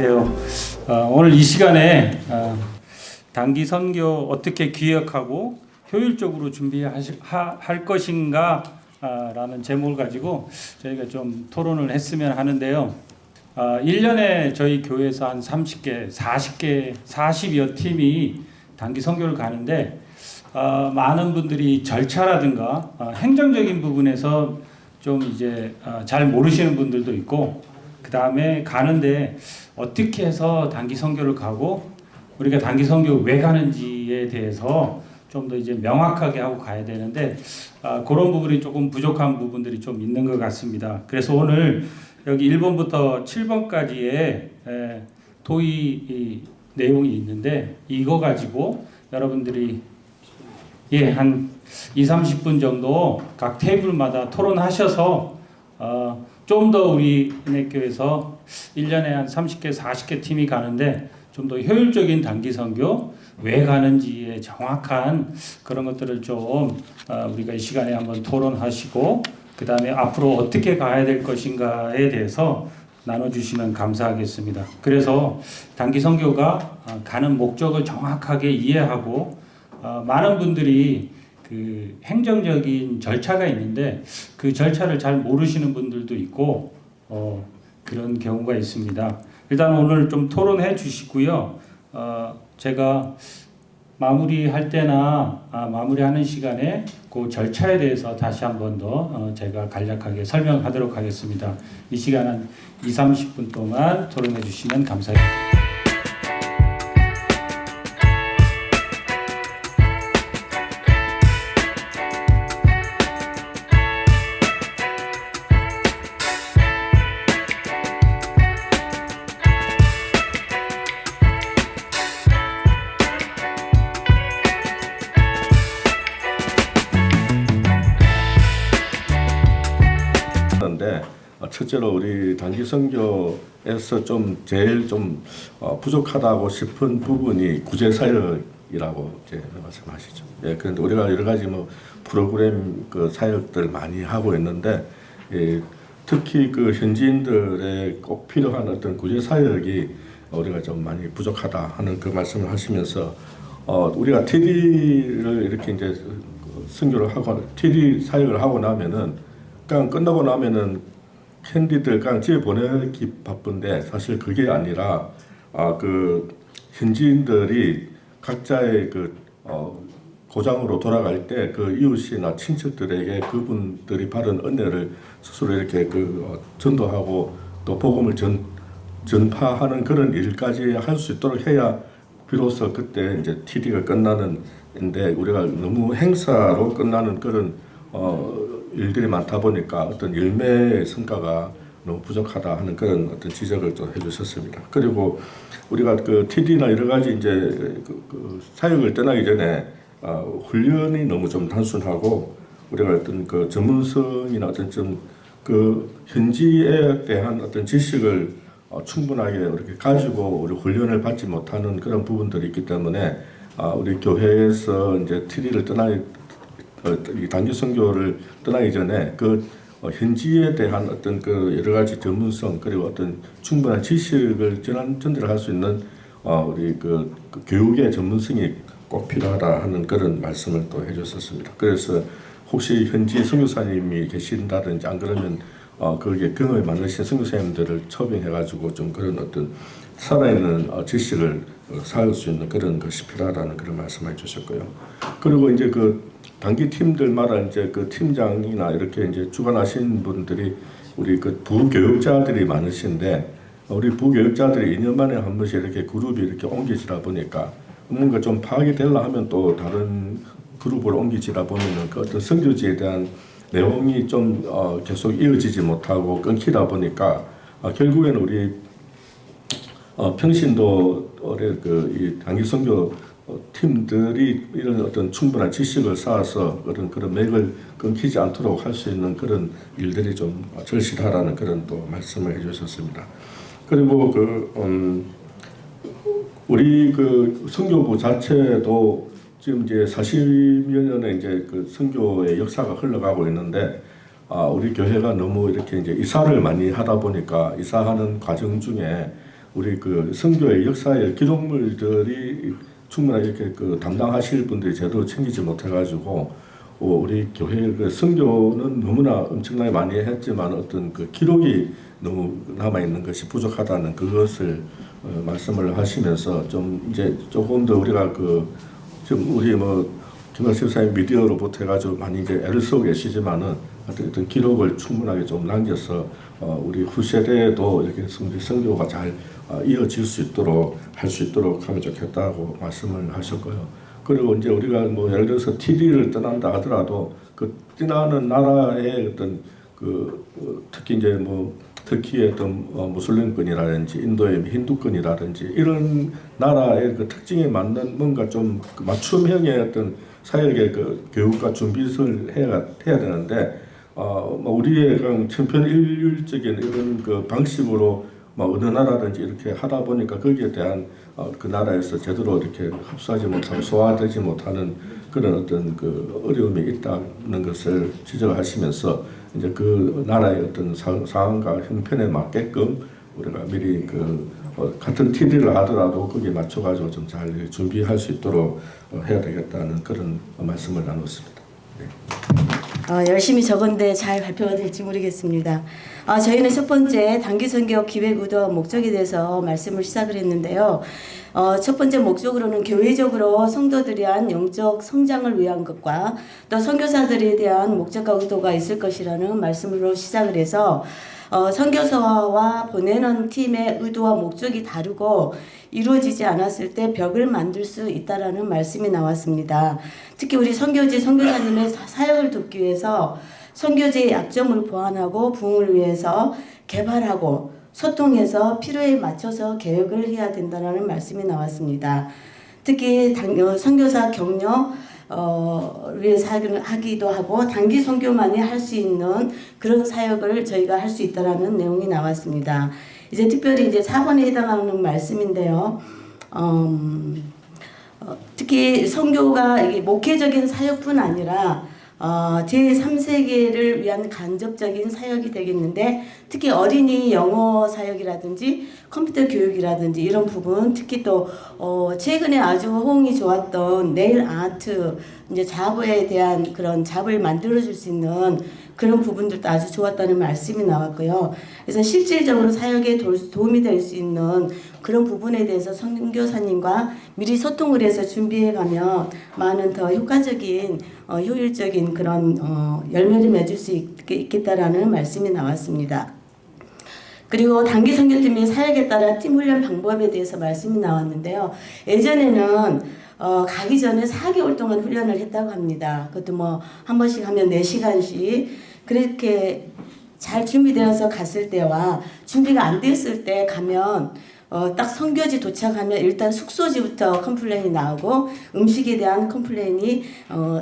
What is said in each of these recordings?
안녕하세요. 오늘 이 시간에 단기 선교 어떻게 기획하고 효율적으로 준비할 것인가 라는 제목을 가지고 저희가 좀 토론을 했으면 하는데요. 1년에 저희 교회에서 한 30개, 40여 팀이 단기 선교를 가는데 많은 분들이 절차라든가 행정적인 부분에서 좀 이제 잘 모르시는 분들도 있고, 그 다음에 가는데 어떻게 해서 단기 선교를 가고 우리가 단기 선교 왜 가는지에 대해서 좀 더 이제 명확하게 하고 가야 되는데 그런 부분이 조금 부족한 부분들이 좀 있는 것 같습니다. 그래서 오늘 여기 1번부터 7번까지의 토의 내용이 있는데 이거 가지고 여러분들이 한 20-30분 정도 각 테이블마다 토론하셔서 좀 더 우리 은혜교회에서 1년에 한 30개, 40개 팀이 가는데 좀 더 효율적인 단기 선교 왜 가는지의 정확한 그런 것들을 좀 우리가 이 시간에 한번 토론하시고, 그 다음에 앞으로 어떻게 가야 될 것인가에 대해서 나눠주시면 감사하겠습니다. 그래서 단기 선교가 가는 목적을 정확하게 이해하고, 많은 분들이 그 행정적인 절차가 있는데 그 절차를 잘 모르시는 분들도 있고 그런 경우가 있습니다. 일단 오늘 좀 토론해 주시고요. 제가 마무리할 때나 마무리하는 시간에 그 절차에 대해서 다시 한 번 더 제가 간략하게 설명하도록 하겠습니다. 이 시간은 20-30분 동안 토론해 주시면 감사하겠습니다. 첫째로 우리 단기 선교에서 제일 부족하다고 싶은 부분이 구제 사역이라고 이제 말씀하시죠. 그런데 우리가 여러 가지 프로그램 사역들 많이 하고 있는데, 특히 현지인들의 꼭 필요한 어떤 구제 사역이 우리가 좀 많이 부족하다 하는 그 말씀을 하시면서, 우리가 TD를 이렇게 이제 선교를 하고 TD 사역을 하고 나면은 그냥 끝나고 나면은 캔디들 그냥 집에 보내기 바쁜데, 사실 그게 아니라 현지인들이 각자의 고장으로 돌아갈 때 이웃이나 친척들에게 그분들이 받은 은혜를 스스로 이렇게 전도하고 또 복음을 전파하는 그런 일까지 할 수 있도록 해야 비로소 그때 이제 TD가 끝나는데, 우리가 너무 행사로 끝나는 그런 일들이 많다 보니까 어떤 열매의 성과가 너무 부족하다 하는 그런 어떤 지적을 또 해주셨습니다. 그리고 우리가 TD나 여러 가지 이제 사역을 떠나기 전에 훈련이 너무 좀 단순하고, 우리가 어떤 전문성이나 어떤 현지에 대한 어떤 지식을 충분하게 이렇게 가지고 우리 훈련을 받지 못하는 그런 부분들이 있기 때문에 우리 교회에서 이제 TD를 이 단기 선교를 떠나기 전에 현지에 대한 어떤 여러 가지 전문성, 그리고 어떤 충분한 지식을 전달할 수 있는 우리 교육의 전문성이 꼭 필요하다 하는 그런 말씀을 또 해주셨습니다. 그래서 혹시 현지 선교사님이 계신다든지, 안 그러면 거기에 경험이 많으신 선교사님들을 초빙해가지고 좀 그런 어떤 살아있는 지식을 쌓을 수 있는 그런 것이 필요하다는 그런 말씀을 해주셨고요. 그리고 이제 단기 팀들마다 이제 팀장이나 이렇게 이제 주관하신 분들이 우리 부교육자들이 많으신데, 우리 부교육자들이 2년 만에 한 번씩 이렇게 그룹이 이렇게 옮기지다 보니까 뭔가 좀 파악이 되려 하면 또 다른 그룹으로 옮기지다 보면은 어떤 선교지에 대한 내용이 좀 계속 이어지지 못하고 끊기다 보니까 결국에는 우리 평신도 이 단기 선교 팀들이 이런 어떤 충분한 지식을 쌓아서 그런 맥을 끊기지 않도록 할 수 있는 그런 일들이 좀 절실하다는 그런 또 말씀을 해주셨습니다. 그리고 우리 선교부 자체도 지금 이제 40여 년의 이제 선교의 역사가 흘러가고 있는데, 우리 교회가 너무 이렇게 이제 이사를 많이 하다 보니까 이사하는 과정 중에 우리 그 선교의 역사의 기록물들이 충분하게 이렇게 그 담당하실 분들이 제대로 챙기지 못해가지고 우리 교회 그 선교는 너무나 엄청나게 많이 했지만 어떤 그 기록이 너무 남아 있는 것이 부족하다는 그것을 말씀을 하시면서 좀 이제 조금 더 우리가 그 지금 우리 뭐 김학식 사님 미디어로부터 해가지고 많이 이제 애를 쓰고 계시지만은 어떤 기록을 충분하게 좀 남겨서 우리 후세대에도 이렇게 선교가 잘 이어질 수 있도록 할 수 있도록 하면 좋겠다고 말씀을 하셨고요. 그리고 이제 우리가 뭐 예를 들어서 TD를 떠난다 하더라도 그 떠나는 나라의 어떤 그 특히 이제 뭐 터키의 어떤 무슬림권이라든지 인도의 힌두권이라든지 이런 나라의 그 특징에 맞는 뭔가 좀 그 맞춤형의 어떤 사역의 그 교육과 준비를 해야 되는데 뭐 우리의 그냥 천편일률적인 이런 그 방식으로 뭐 어느 나라든지 이렇게 하다 보니까 거기에 대한 그 나라에서 제대로 이렇게 흡수하지 못하고 소화되지 못하는 그런 어떤 그 어려움이 있다는 것을 지적하시면서 이제 그 나라의 어떤 상황과 형편에 맞게끔 우리가 미리 그 같은 TD를 하더라도 거기에 맞춰가지고 좀 잘 준비할 수 있도록 해야 되겠다는 그런 말씀을 나눴습니다. 네. 열심히 적은데 잘 발표가 될지 모르겠습니다. 저희는 첫 번째 단기선교 기획 의도와 목적에 대해서 말씀을 시작을 했는데요. 첫 번째 목적으로는 교회적으로 성도들에 대한 영적 성장을 위한 것과 또 선교사들에 대한 목적과 의도가 있을 것이라는 말씀으로 시작을 해서 선교사와 보내는 팀의 의도와 목적이 다르고 이루어지지 않았을 때 벽을 만들 수 있다라는 말씀이 나왔습니다. 특히 우리 선교지 선교사님의 사역을 돕기 위해서 선교지의 약점을 보완하고 부흥을 위해서 개발하고 소통해서 필요에 맞춰서 계획을 해야 된다는 말씀이 나왔습니다. 특히 선교사 격려 위해서 하기도 하고 단기 선교만이 할 수 있는 그런 사역을 저희가 할 수 있다라는 내용이 나왔습니다. 이제 특별히 이제 4번에 해당하는 말씀인데요. 특히 선교가 이게 목회적인 사역뿐 아니라 제3세계를 위한 간접적인 사역이 되겠는데 특히 어린이 영어 사역이라든지 컴퓨터 교육이라든지 이런 부분 특히 또 최근에 아주 호응이 좋았던 네일 아트 이제 잡에 대한 그런 잡을 만들어줄 수 있는 그런 부분들도 아주 좋았다는 말씀이 나왔고요. 그래서 실질적으로 사역에 도움이 될 수 있는 그런 부분에 대해서 선교사님과 미리 소통을 해서 준비해가면 많은 더 효과적인 효율적인 그런 열매를 맺을 수 있겠다라는 말씀이 나왔습니다. 그리고 단기 선교팀의 사역에 따라 팀 훈련 방법에 대해서 말씀이 나왔는데요. 예전에는 가기 전에 4개월 동안 훈련을 했다고 합니다. 그것도 뭐 한 번씩 하면 4시간씩 그렇게 잘 준비되어서 갔을 때와 준비가 안 됐을 때 가면 딱 선교지 도착하면 일단 숙소지부터 컴플레인이 나오고 음식에 대한 컴플레인이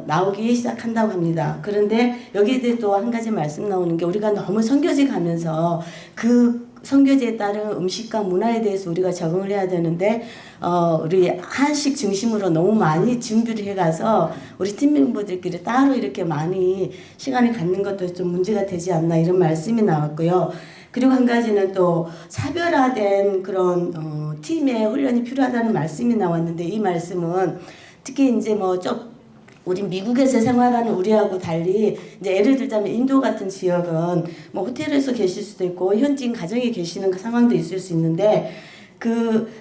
나오기 시작한다고 합니다. 그런데 여기에 대해 또 한 가지 말씀 나오는 게 우리가 너무 선교지 가면서 그 선교지에 따른 음식과 문화에 대해서 우리가 적응을 해야 되는데 우리 한식 중심으로 너무 많이 준비를 해가서 우리 팀 멤버들끼리 따로 이렇게 많이 시간을 갖는 것도 좀 문제가 되지 않나 이런 말씀이 나왔고요. 그리고 한 가지는 또 차별화된 그런 팀의 훈련이 필요하다는 말씀이 나왔는데 이 말씀은 특히 이제 우리 미국에서 생활하는 우리하고 달리 이제 예를 들자면 인도 같은 지역은 뭐 호텔에서 계실 수도 있고 현지인 가정에 계시는 상황도 있을 수 있는데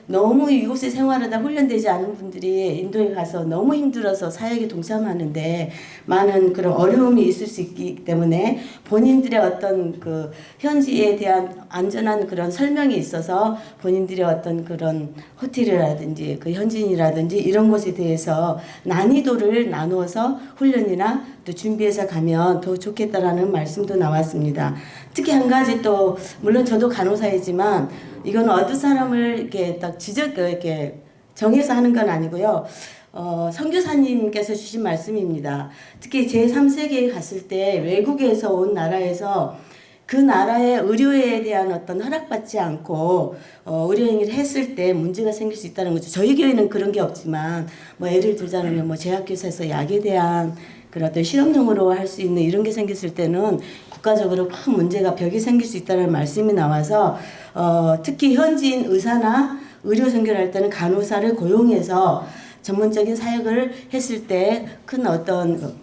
너무 이곳에 생활하다 훈련되지 않은 분들이 인도에 가서 너무 힘들어서 사역에 동참하는데 많은 그런 어려움이 있을 수 있기 때문에 본인들의 어떤 그 현지에 대한 안전한 그런 설명이 있어서 본인들의 어떤 그런 호텔이라든지 그 현지인이라든지 이런 것에 대해서 난이도를 나누어서 훈련이나 또 준비해서 가면 더 좋겠다라는 말씀도 나왔습니다. 특히 한 가지 또 물론 저도 간호사이지만 이건 어느 사람을 이렇게 딱 이렇게 정해서 하는 건 아니고요. 선교사님께서 주신 말씀입니다. 특히 제3세계에 갔을 때 외국에서 온 나라에서 그 나라의 의료에 대한 어떤 허락받지 않고 의료행위를 했을 때 문제가 생길 수 있다는 거죠. 저희 교회는 그런 게 없지만 뭐 예를 들자면 뭐 제약회사에서 약에 대한 그런 어떤 실험용으로 할 수 있는 이런 게 생겼을 때는 국가적으로 큰 문제가 벽이 생길 수 있다는 말씀이 나와서 특히 현지인 의사나 의료 선교를 할 때는 간호사를 고용해서 전문적인 사역을 했을 때 큰 어떤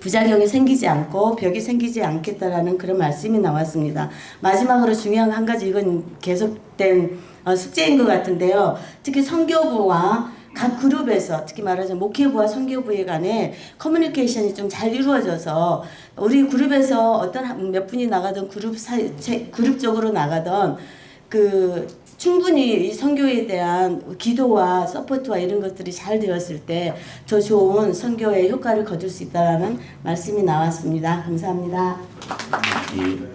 부작용이 생기지 않고 벽이 생기지 않겠다라는 그런 말씀이 나왔습니다. 마지막으로 중요한 한 가지, 이건 계속된 숙제인 것 같은데요. 특히 선교부와 각 그룹에서, 특히 말하자면 목회부와 선교부의 간에 커뮤니케이션이 좀 잘 이루어져서 우리 그룹에서 어떤 몇 분이 나가던 그룹적으로 나가던 충분히 이 선교에 대한 기도와 서포트와 이런 것들이 잘 되었을 때 더 좋은 선교의 효과를 거둘 수 있다라는 말씀이 나왔습니다. 감사합니다.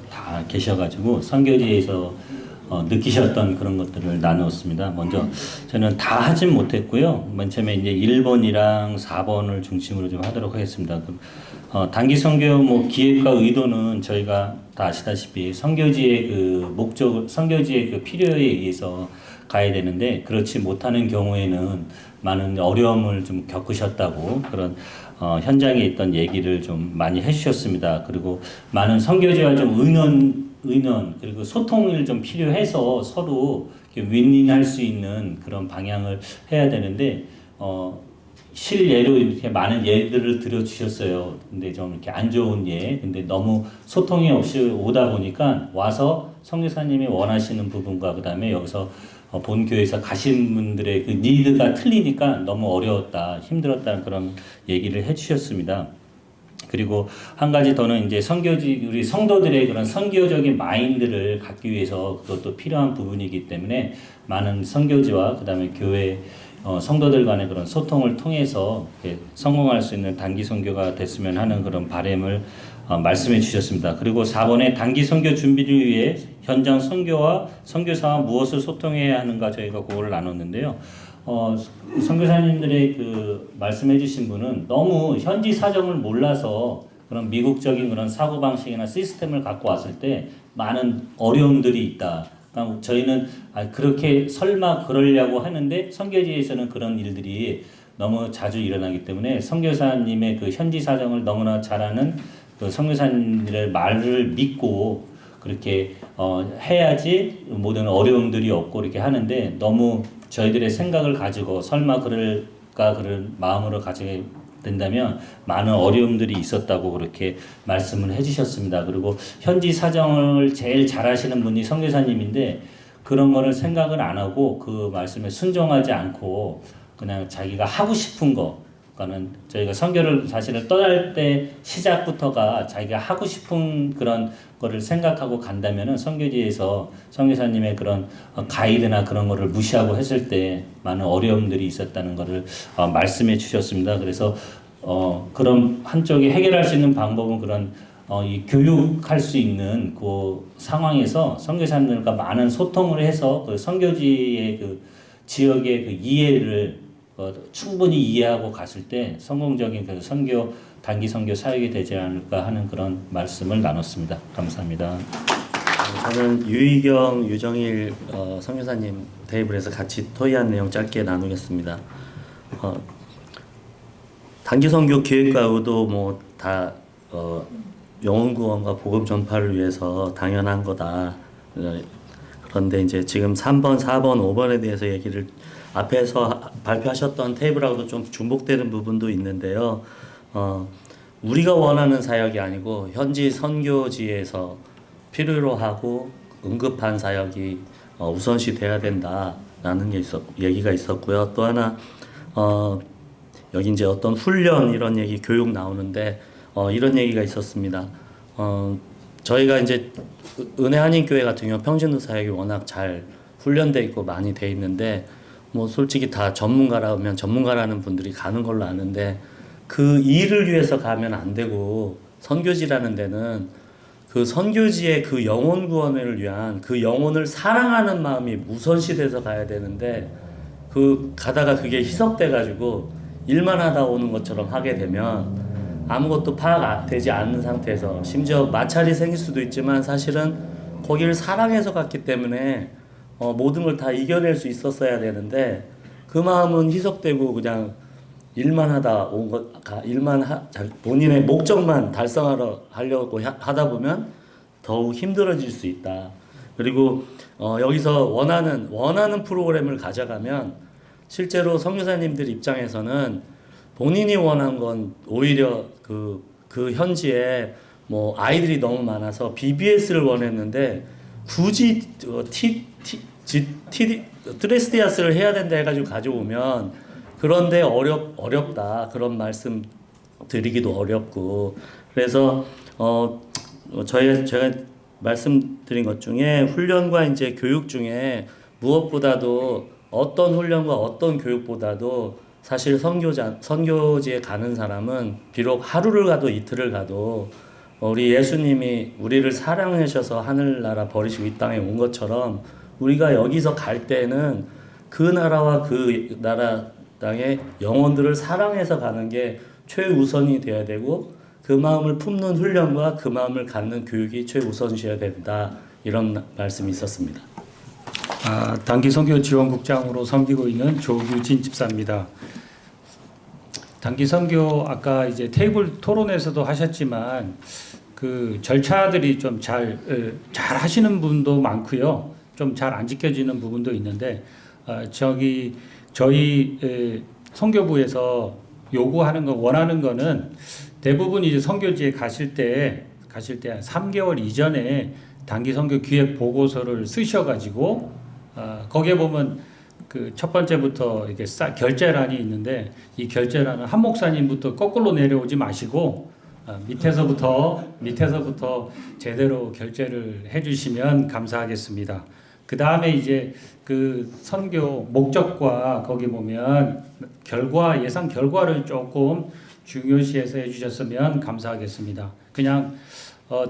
다 계셔가지고 선교지에서 느끼셨던 그런 것들을 나누었습니다. 먼저 저는 다 하진 못했고요. 맨 처음에 이제 1번이랑 4번을 중심으로 좀 하도록 하겠습니다. 단기 선교 기획과 의도는 저희가 다 아시다시피 선교지의 그 목적, 선교지의 그 필요에 의해서 가야 되는데 그렇지 못하는 경우에는 많은 어려움을 좀 겪으셨다고 그런 현장에 있던 얘기를 좀 많이 해주셨습니다. 그리고 많은 선교지와 좀 의논 그리고 소통을 좀 필요해서 서로 윈윈할 수 있는 그런 방향을 해야 되는데 실예로 이렇게 많은 예들을 들어주셨어요. 근데 좀 이렇게 안 좋은 예, 근데 너무 소통이 없이 오다 보니까 와서 선교사님이 원하시는 부분과 그 다음에 여기서 본 교회에서 가신 분들의 그 니드가 틀리니까 너무 어려웠다, 힘들었다는 그런 얘기를 해주셨습니다. 그리고 한 가지 더는 이제 우리 성도들의 그런 선교적인 마인드를 갖기 위해서 그것도 필요한 부분이기 때문에 많은 선교지와 그 다음에 교회 성도들 간의 그런 소통을 통해서 성공할 수 있는 단기 선교가 됐으면 하는 그런 바람을 말씀해 주셨습니다. 그리고 4번에 단기 선교 준비를 위해 현장 선교와 선교사와 무엇을 소통해야 하는가 저희가 그거를 나눴는데요. 선교사님들의 그 말씀해 주신 분은 너무 현지 사정을 몰라서 그런 미국적인 그런 사고방식이나 시스템을 갖고 왔을 때 많은 어려움들이 있다. 그러니까 저희는 그렇게 설마 그러려고 하는데 선교지에서는 그런 일들이 너무 자주 일어나기 때문에 선교사님의 그 현지 사정을 너무나 잘 아는 그 선교사님들의 말을 믿고 그렇게 해야지 모든 어려움들이 없고 이렇게 하는데 너무 저희들의 생각을 가지고 설마 그럴까 그런 마음으로 가지게 된다면 많은 어려움들이 있었다고 그렇게 말씀을 해주셨습니다. 그리고 현지 사정을 제일 잘 아시는 분이 선교사님인데 그런 거를 생각을 안 하고 그 말씀에 순종하지 않고 그냥 자기가 하고 싶은 거, 그러니까는 저희가 선교를 사실은 떠날 때 시작부터가 자기가 하고 싶은 그런 거를 생각하고 간다면은 선교지에서 선교사님의 그런 가이드나 그런 거를 무시하고 했을 때 많은 어려움들이 있었다는 거를 말씀해 주셨습니다. 그래서 그런 한쪽에 해결할 수 있는 방법은 그런 이 교육할 수 있는 그 상황에서 선교사님들과 많은 소통을 해서 그 선교지의 그 지역의 그 이해를 충분히 이해하고 갔을 때 성공적인 그 단기 선교 사역이 되지 않을까 하는 그런 말씀을 나눴습니다. 감사합니다. 저는 유희경, 유정일 선교사님 테이블에서 같이 토의한 내용 짧게 나누겠습니다. 단기 선교 기획과 의도 다 영혼 구원과 복음 전파를 위해서 당연한 거다. 그런데 이제 지금 3번, 4번, 5번에 대해서 얘기를 앞에서 발표하셨던 테이블하고도 좀 중복되는 부분도 있는데요. 우리가 원하는 사역이 아니고 현지 선교지에서 필요로 하고 응급한 사역이 우선시 돼야 된다라는 게 얘기가 있었고요. 또 하나 여기 이제 어떤 훈련 이런 얘기 교육 나오는데 이런 얘기가 있었습니다. 저희가 이제 은혜 한인교회 같은 경우 평신도 사역이 워낙 잘 훈련돼 있고 많이 돼 있는데 솔직히 다 전문가라면 전문가라는 분들이 가는 걸로 아는데 그 일을 위해서 가면 안 되고 선교지라는 데는 그 선교지의 그 영혼 구원을 위한 그 영혼을 사랑하는 마음이 우선시돼서 가야 되는데 그 가다가 그게 희석돼 가지고 일만 하다 오는 것처럼 하게 되면 아무것도 파악되지 않는 상태에서 심지어 마찰이 생길 수도 있지만 사실은 거기를 사랑해서 갔기 때문에 모든 걸 다 이겨낼 수 있었어야 되는데 그 마음은 희석되고 그냥 일만 하다 온 것, 본인의 목적만 하려고 하다 보면 더욱 힘들어질 수 있다. 그리고 여기서 원하는 프로그램을 가져가면 실제로 선교사님들 입장에서는 본인이 원한 건 오히려 그 현지에 뭐 아이들이 너무 많아서 BBS를 원했는데 굳이 트레스티아스를 해야 된다 해가지고 가져오면 그런데 어렵다 그런 말씀 드리기도 어렵고 그래서 제가 말씀드린 것 중에 훈련과 이제 교육 중에 무엇보다도 어떤 훈련과 어떤 교육보다도 사실 선교지에 가는 사람은 비록 하루를 가도 이틀을 가도 우리 예수님이 우리를 사랑하셔서 하늘나라 버리시고 이 땅에 온 것처럼 우리가 여기서 갈 때는 그 나라와 그 나라 땅의 영혼들을 사랑해서 가는 게 최우선이 돼야 되고 그 마음을 품는 훈련과 그 마음을 갖는 교육이 최우선이어야 된다. 이런 말씀이 있었습니다. 단기 선교 지원국장으로 섬기고 있는 조규진 집사입니다. 단기 선교 아까 이제 테이블 토론에서도 하셨지만 그 절차들이 좀 잘 하시는 분도 많고요. 좀 잘 안 지켜지는 부분도 있는데 저희 선교부에서 요구하는 거 원하는 거는 대부분 이제 선교지에 가실 때 한 3개월 이전에 단기 선교 기획 보고서를 쓰셔가지고 거기에 보면 그 첫 번째부터 이렇게 결제란이 있는데 이 결제란은 한 목사님부터 거꾸로 내려오지 마시고 밑에서부터 제대로 결제를 해주시면 감사하겠습니다. 그 다음에 이제 그 선교 목적과 거기 보면 예상 결과를 조금 중요시해서 해주셨으면 감사하겠습니다. 그냥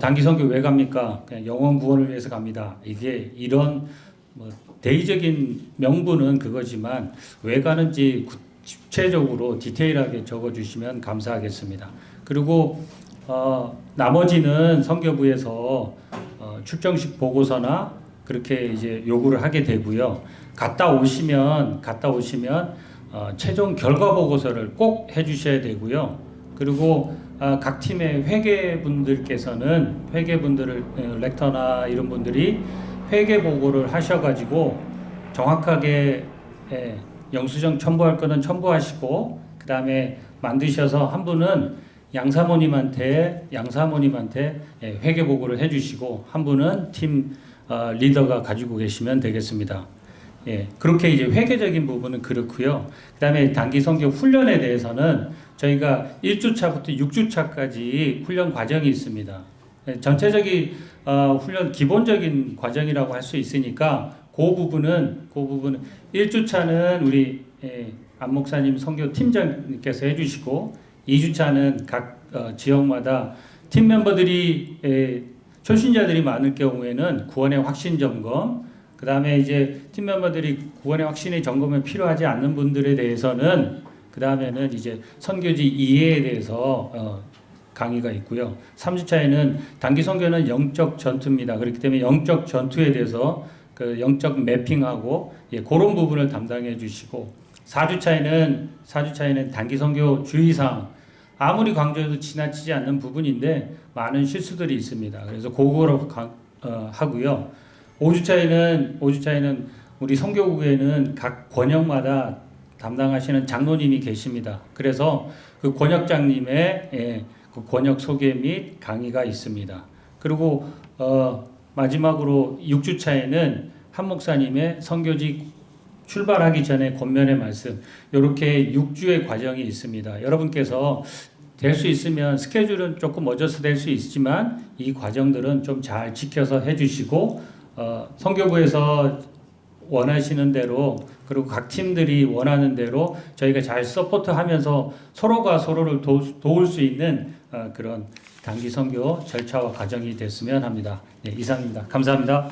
단기 선교 왜 갑니까? 그냥 영혼 구원을 위해서 갑니다. 이게 이런 뭐 대의적인 명분은 그거지만 왜 가는지 구체적으로 디테일하게 적어주시면 감사하겠습니다. 그리고 나머지는 선교부에서 출정식 보고서나 그렇게 이제 요구를 하게 되고요. 갔다 오시면 최종 결과 보고서를 꼭 해주셔야 되고요. 그리고 각 팀의 회계분들을 렉터나 이런 분들이 회계 보고를 하셔가지고 정확하게 영수증 첨부할 거는 첨부하시고 그 다음에 만드셔서 한 분은 양사모님한테 회계 보고를 해주시고 한 분은 팀 리더가 가지고 계시면 되겠습니다. 그렇게 이제 회계적인 부분은 그렇고요. 그다음에 단기 선교 훈련에 대해서는 저희가 1주차부터 6주차까지 훈련 과정이 있습니다. 전체적인 훈련 기본적인 과정이라고 할 수 있으니까 그 부분은 1주차는 우리 안 목사님 선교 팀장님께서 해주시고 2주차는 각 지역마다 팀 멤버들이 초신자들이 많을 경우에는 구원의 확신 점검, 그 다음에 이제 팀 멤버들이 구원의 확신의 점검이 필요하지 않는 분들에 대해서는 그 다음에는 이제 선교지 이해에 대해서 강의가 있고요. 3주차에는 단기 선교는 영적 전투입니다. 그렇기 때문에 영적 전투에 대해서 그 영적 매핑하고 그런 부분을 담당해 주시고 4주차에는 단기 선교 주의사항 아무리 강조해도 지나치지 않는 부분인데 많은 실수들이 있습니다. 그래서 그거로 하고요. 5주차에는 우리 선교국에는 각 권역마다 담당하시는 장로님이 계십니다. 그래서 그 권역장님의 그 권역 소개 및 강의가 있습니다. 그리고 마지막으로 6주차에는 한 목사님의 선교지 출발하기 전에 권면의 말씀 이렇게 6주의 과정이 있습니다. 여러분께서 될 수 있으면 스케줄은 조금 어져서 될 수 있지만 이 과정들은 좀 잘 지켜서 해주시고 선교부에서 원하시는 대로 그리고 각 팀들이 원하는 대로 저희가 잘 서포트하면서 서로가 서로를 도울 수 있는 그런 단기 선교 절차와 과정이 됐으면 합니다. 네, 이상입니다. 감사합니다.